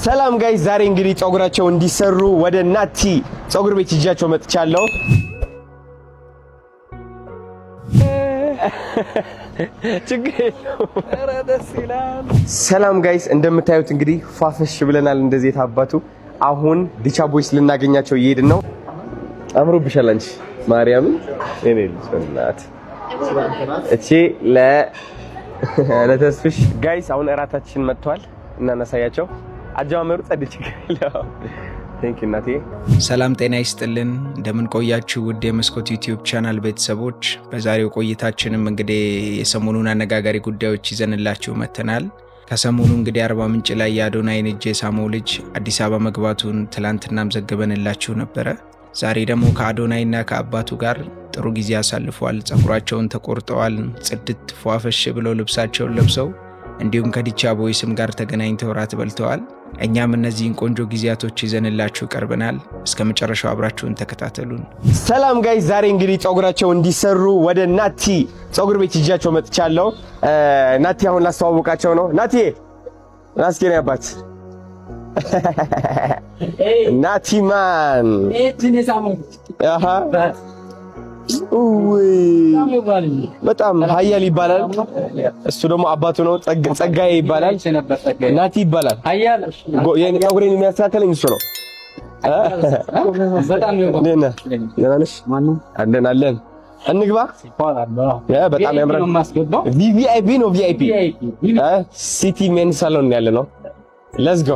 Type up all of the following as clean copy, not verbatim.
ሰላም ጋይስ ዛሬ እንግዲህ ጸጉራቸው እንዲሰሩ ወደ ናቲ ጸጉር ቤት ይጃቸው መጥቻለሁ። ሰላም ጋይስ እንደምታዩት እንግዲህ ፋፈሽ ብለናል። እንደዚህ የታባቱ አሁን ዲቻ ቦይስ ልናገኛቸው እየሄድን ነው። አምሮብሻል አንቺ ማርያም እኔ ልጅ እቺ ለተስፍሽ ጋይስ አሁን እራታችን መጥቷል እና እናሳያቸው። አጃመሩ ጸድጭ ቴንክ ዩ ናቲ። ሰላም ጤና ይስጥልን። እንደምን ቆያችሁ ውድ የመስኮት ዩቲዩብ ቻናል ቤተሰቦች። በዛሬው ቆይታችንም እንግዲህ የሰሞኑን አነጋጋሪ ጉዳዮች ይዘንላችሁ መተናል። ከሰሞኑ እንግዲህ አርባ ምንጭ ላይ የአዶናይን እጅ የሳመው ልጅ አዲስ አበባ መግባቱን ትላንትናም ዘግበንላችሁ ነበረ። ዛሬ ደግሞ ከአዶናይና ከአባቱ ጋር ጥሩ ጊዜ አሳልፈዋል። ጸጉራቸውን ተቆርጠዋል። ጽድት ፏፈሽ ብለው ልብሳቸውን ለብሰው እንዲሁም ከዲቻ ቦይስም ጋር ተገናኝተው ራት በልተዋል። እኛም እነዚህን ቆንጆ ጊዜያቶች ይዘንላችሁ ቀርበናል። እስከ መጨረሻው አብራችሁን ተከታተሉን። ሰላም ጋይስ ዛሬ እንግዲህ ጸጉራቸው እንዲሰሩ ወደ ናቲ ጸጉር ቤት ይጃቸው መጥቻለሁ። ናቲ አሁን ላስተዋወቃቸው ነው። ናቲ ናስኪኔ አባት ናቲ ማን አሃ በጣም ሀያል ይባላል። እሱ ደግሞ አባቱ ነው። ጸጋዬ ይባላል። ናቲ ይባላል። ሀያል ጸጉሬን የሚያስተካክለኝ እሱ ነው። በጣም አለን አለን እንግባ። በጣም ያምራል። ቪቪአይፒ ነው። ቪአይፒ ሲቲ ሜን ሳሎን ያለ ነው። ሌትስ ጎ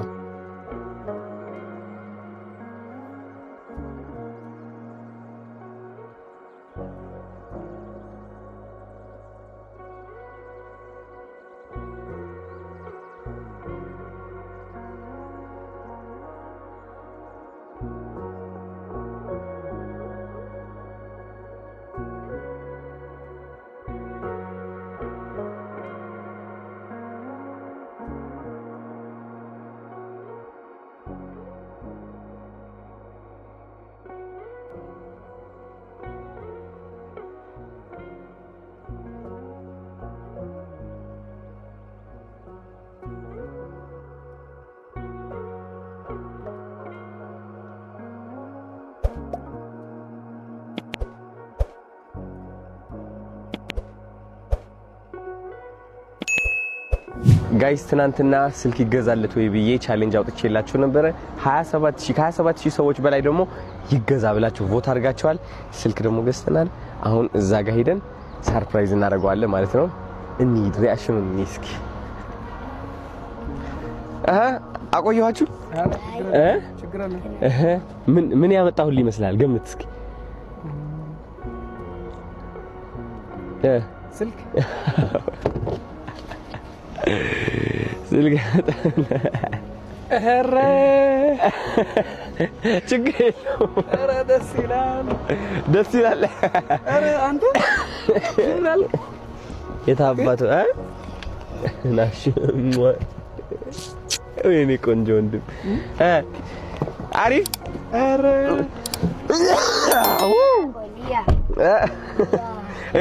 ጋይስ ትናንትና ስልክ ይገዛለት ወይ ብዬ ቻሌንጅ አውጥቼላችሁ ነበር። 27000 ሰዎች በላይ ደግሞ ይገዛ ብላችሁ ቮት አድርጋችኋል። ስልክ ደግሞ ገዝተናል። አሁን እዛ ጋር ሄደን ሰርፕራይዝ እናደርገዋለን ማለት ነው። እንሂድ። ሪአክሽኑን እስኪ አቆየኋችሁ። ምን ያመጣሁልህ ይመስላል? ገምት እስኪ። ስልክ ችግር የለውም። ኧረ ደስ ይላል፣ ደስ ይላል። ኧረ አንተ ምን አልክ? የታባቱ ናሽ ወይኔ ቆንጆ ወንድም አሪፍ። ኧረ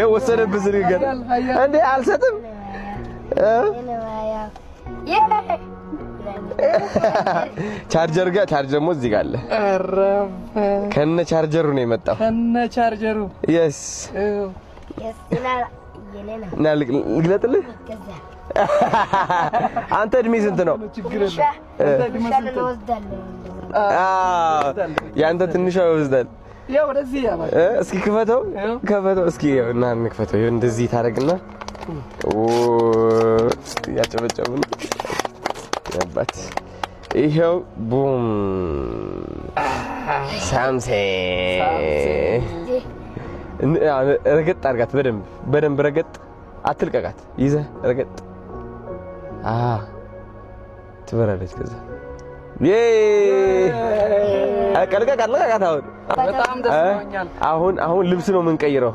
ወሰደብህ ስልክ ገና እንዴ? አልሰጥም ቻርጀር ጋር ቻርጀር ሞ እዚህ ጋር አለ። ከነ ቻርጀሩ ነው የመጣው። ከነ ቻርጀሩ yes ና ልግለጥልህ። አንተ እድሜ ስንት ነው? ያንተ ትንሽ ይወስዳል። ያው ወደዚህ ያማል። እስኪ ክፈተው እስኪ እና እንክፈተው። እንደዚህ ታረግና ያጨበጨቡ ነው ያባት። ይሄው ቡም ሳምሰንግ ረገጥ አድርጋት። በደንብ ረገጥ፣ አትልቀቃት። ይዘህ ረገጥ። ትበራለች። ከዛ አቀልቀቃት። በጣም ደስ ብሎኛል። አሁን ልብስ ነው የምንቀይረው።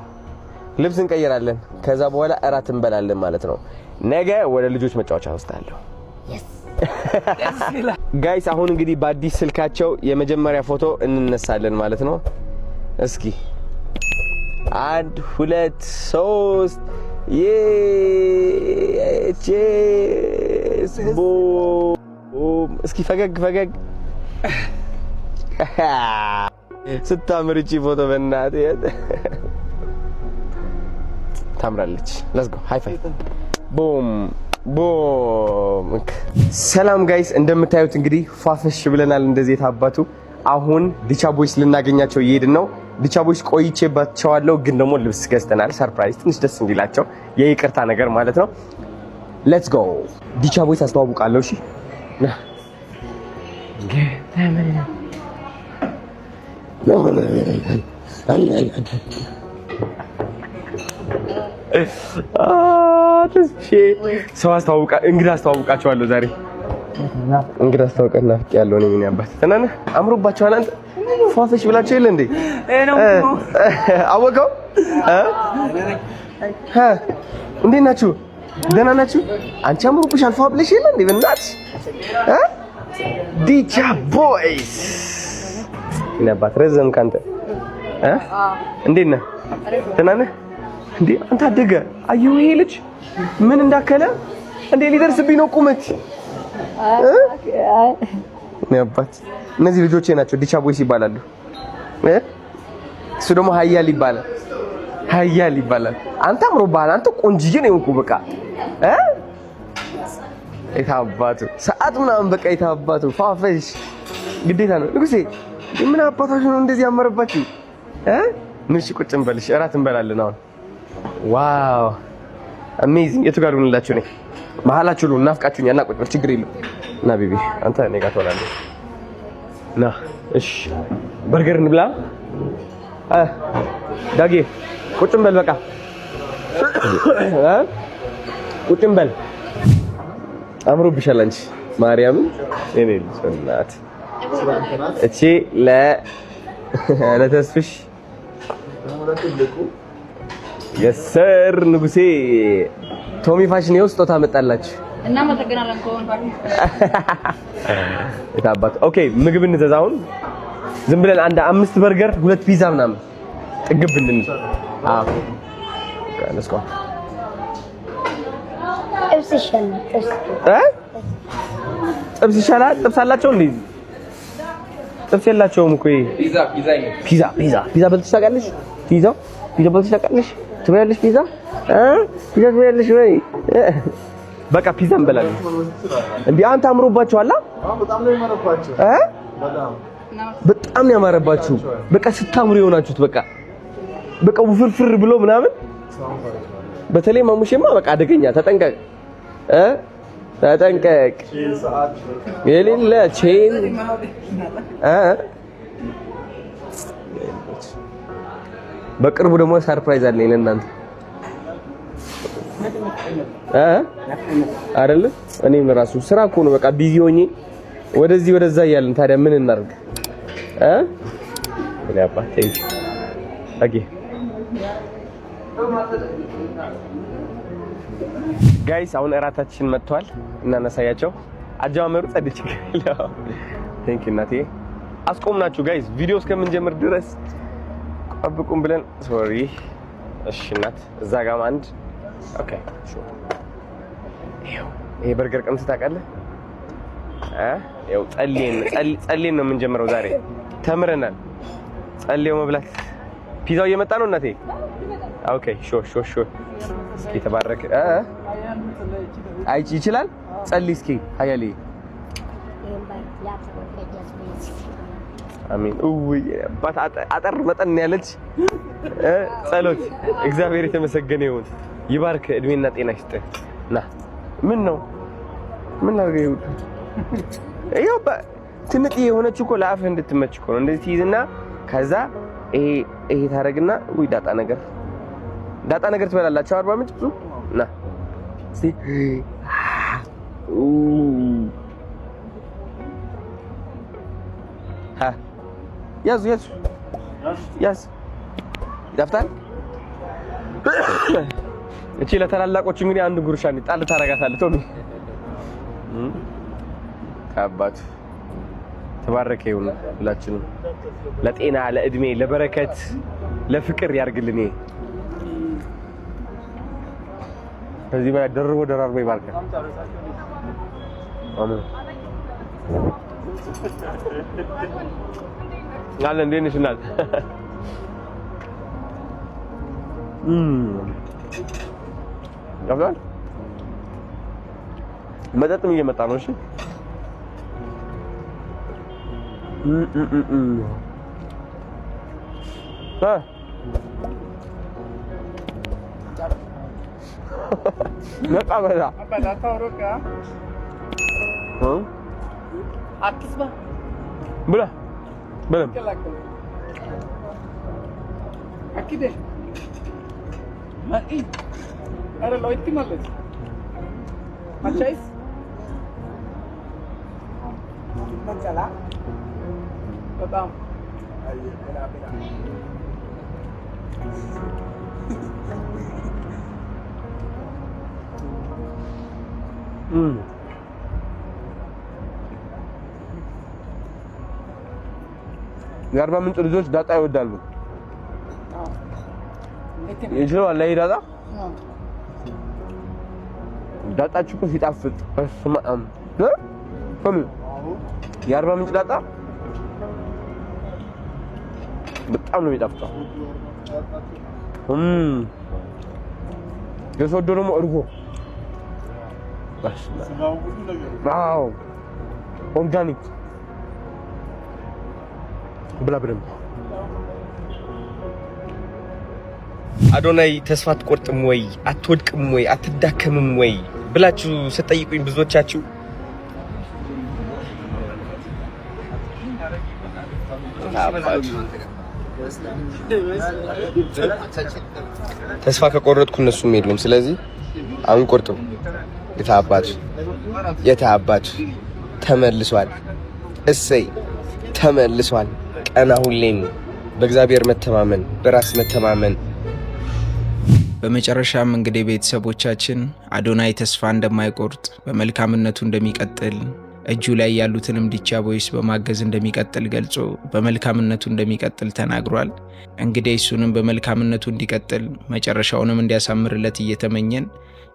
ልብስ እንቀይራለን። ከዛ በኋላ እራት እንበላለን ማለት ነው። ነገ ወደ ልጆች መጫወቻ ወስዳለሁ። ጋይስ አሁን እንግዲህ በአዲስ ስልካቸው የመጀመሪያ ፎቶ እንነሳለን ማለት ነው። እስኪ 1 2 3 ቼስ ቦ እስኪ ፈገግ ስታምር እቺ ፎቶ በእናትህ ታምራለች። ሌትስ ጎ ሃይ ፋይቭ ቦም። ሰላም ጋይስ፣ እንደምታዩት እንግዲህ ፋፈሽ ብለናል። እንደዚህ የታባቱ አሁን ዲቻ ቦይስ ልናገኛቸው እየሄድን ነው። ዲቻ ቦይስ ቆይቼባቸዋለሁ፣ ግን ደግሞ ልብስ ገዝተናል። ሰርፕራይዝ ትንሽ ደስ እንዲላቸው የይቅርታ ነገር ማለት ነው። ሌትስ ጎ ዲቻ ቦይስ አስተዋውቃለሁ። እሺ ሰው እንግዳ አስተዋውቃቸዋለሁ ዛሬ። እንግዳ አስተዋውቀና ያለው ነው ምን ያባት ተናነ አምሮባቸዋል። አንተ ፏፈሽ ብላችሁ የለ እንዴ? አወቀው እንዴት ናችሁ? ደህና ናችሁ? አንቺ አምሮብሻል ፏ ብለሽ የለ እንዴ? በእናትሽ ዲቻ ቦይስ ምን ያባት ረዘም ካንተ እንዴት ነህ? ደህና ነህ እንዴ? አንተ አደገ አየሁ። ይሄ ልጅ ምን እንዳከለ እንዴ ሊደርስብኝ ነው ቁመት ነባት። እነዚህ ልጆቼ ናቸው፣ ዲቻ ቦይስ ይባላሉ። እሱ ደግሞ ሀያል ይባላል። አንተ አምሮብሃል። አንተ ቆንጅዬ ነው የሆንኩ በቃ የታባቱ ሰዓት ምናምን በቃ የታባቱ ፋፈሽ ግዴታ ነው። ንጉሴ ምን አባታችሁ ነው እንደዚህ ያመረባችሁ? ንሽ ቁጭ እንበልሽ እራት እንበላለን አሁን። ዋው አሜዚንግ። የቱ ጋር ሆነላችሁ ነው? መሀላችሁ ነው። እናፍቃችሁኛል። እና ቁጭ በል ችግር የለም። እና ቤቢ አንተ እኔ ጋር ትሆናለህ። ና እሺ፣ በርገር እንብላ። ዳጌ ቁጭ እንበል በቃ ቁጭ እንበል። አምሮብሻል አንቺ ማርያምን። እኔ ልጅ እናት እቺ ለተስፍሽ የሰር ንጉሴ ቶሚ ፋሽን ነው ስጦታ መጣላችሁ እና መተገናለን ኮን የታባት ኦኬ። ምግብ እንዘዝ አሁን ዝም ብለን አንድ 5 በርገር 2 ፒዛ ምናምን ጥግብ እንድንል። አዎ ካለስኮ ጥብስ ይሻላል። ጥብስ አላቸው እንዴ? ጥብስ የላቸውም እኮ። ፒዛ በልተሽ ታውቃለሽ? ፒዛ በልተሽ ታውቃለሽ? ትበያለሽ ፒዛ ትበያለሽ ወይ? በቃ ፒዛ እንበላለን። እንዴ አንተ አምሮባችኋል? በጣም ነው ያማረባችሁ። በጣም ነው ያማረባችሁ። በቃ ስታምሩ የሆናችሁት በቃ ውፍርፍር ብሎ ምናምን። በተለይ ማሙሼማ በቃ አደገኛ። ተጠንቀቅ የሌለ ቼን በቅርቡ ደግሞ ሰርፕራይዝ አለኝ ለእናንተ አይደለ? እኔም ራሱ ስራ እኮ ነው በቃ ቢዚ ሆኜ ወደዚህ ወደዛ እያልን ታዲያ ምን እናድርግ? እኔ አባቴ አጌ ጋይስ አሁን እራታችን መጥቷል እና እናሳያቸው። አጀማመሩ ጸድች ይላል። ቴንክ ዩ እናቴ አስቆምናችሁ ጋይስ። ቪዲዮ እስከምንጀምር ድረስ ጠብቁን ብለን ሶሪ። እሺ እናት እዛ ጋር አንድ ኦኬ ሹ ይሄ በርገር ቀምስ ታውቃለህ? ያው ጸሌን ነው የምንጀምረው ዛሬ። ተምረናል። ጸሌው መብላት። ፒዛው እየመጣ ነው እናቴ። ኦኬ ሾ እስኪ ተባረክ። አይ ይችላል። ጸልይ እስኪ ሀያሌ አሜን። አጠር መጠን ያለች ጸሎት። እግዚአብሔር የተመሰገነ ይሁን። ይባርክ፣ እድሜና ጤና ይስጥ። ና ምን ነው ምን አድርገው ይኸው ትንጥ የሆነች እኮ ለአፍ እንድትመች እኮ ነው። እንደዚህ ትይዝና ከዛ ይሄ ታረግና ወይ ዳጣ ነገር ትበላላችሁ። አርባ ምንጭ ብዙ ና እስቲ ያዙ ይጣፍጣል። እቺ ለተላላቆች እንግዲህ አንድ ጉርሻ ጣል ታረጋታለህ። ቶሚ አባቱ ተባረከ ይሁን ሁላችንም። ለጤና ለእድሜ ለበረከት ለፍቅር ያርግልን። ከዚህ በላይ ደርቦ ደራርቦ ይባርካል። አሜን። አለ እንዴት ነሽ እናት? ያብላል መጠጥም እየመጣ ነው። እሺ ነቃ በላ ብላ በለም አኪደ ማይ አረ ሎይቲ ማለት ማቻይስ ማቻላ በጣም የአርባ ምንጭ ልጆች ዳጣ ይወዳሉ። ይችላል ላይ ዳጣ ዳጣችሁ እኮ ሲጣፍጥ በስማም የአርባ ምንጭ ዳጣ በጣም ነው የሚጣፍጠው። የሶዶ ደግሞ እርጎ ዋው ኦርጋኒክ ብላ ብለም አዶናይ ተስፋ አትቆርጥም ወይ አትወድቅም ወይ አትዳከምም ወይ ብላችሁ ስትጠይቁኝ ብዙዎቻችሁ ተስፋ ከቆረጥኩ እነሱም የሉም። ስለዚህ አንቆርጥም። የታባች ተመልሷል። እሰይ ተመልሷል። ቀና ሁሌም በእግዚአብሔር መተማመን፣ በራስ መተማመን። በመጨረሻም እንግዲህ ቤተሰቦቻችን አዶናይ ተስፋ እንደማይቆርጥ በመልካምነቱ እንደሚቀጥል እጁ ላይ ያሉትንም ዲቻ ቦይስ በማገዝ እንደሚቀጥል ገልጾ በመልካምነቱ እንደሚቀጥል ተናግሯል። እንግዲህ እሱንም በመልካምነቱ እንዲቀጥል መጨረሻውንም እንዲያሳምርለት እየተመኘን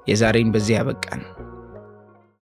የዛሬን በዚህ ያበቃን።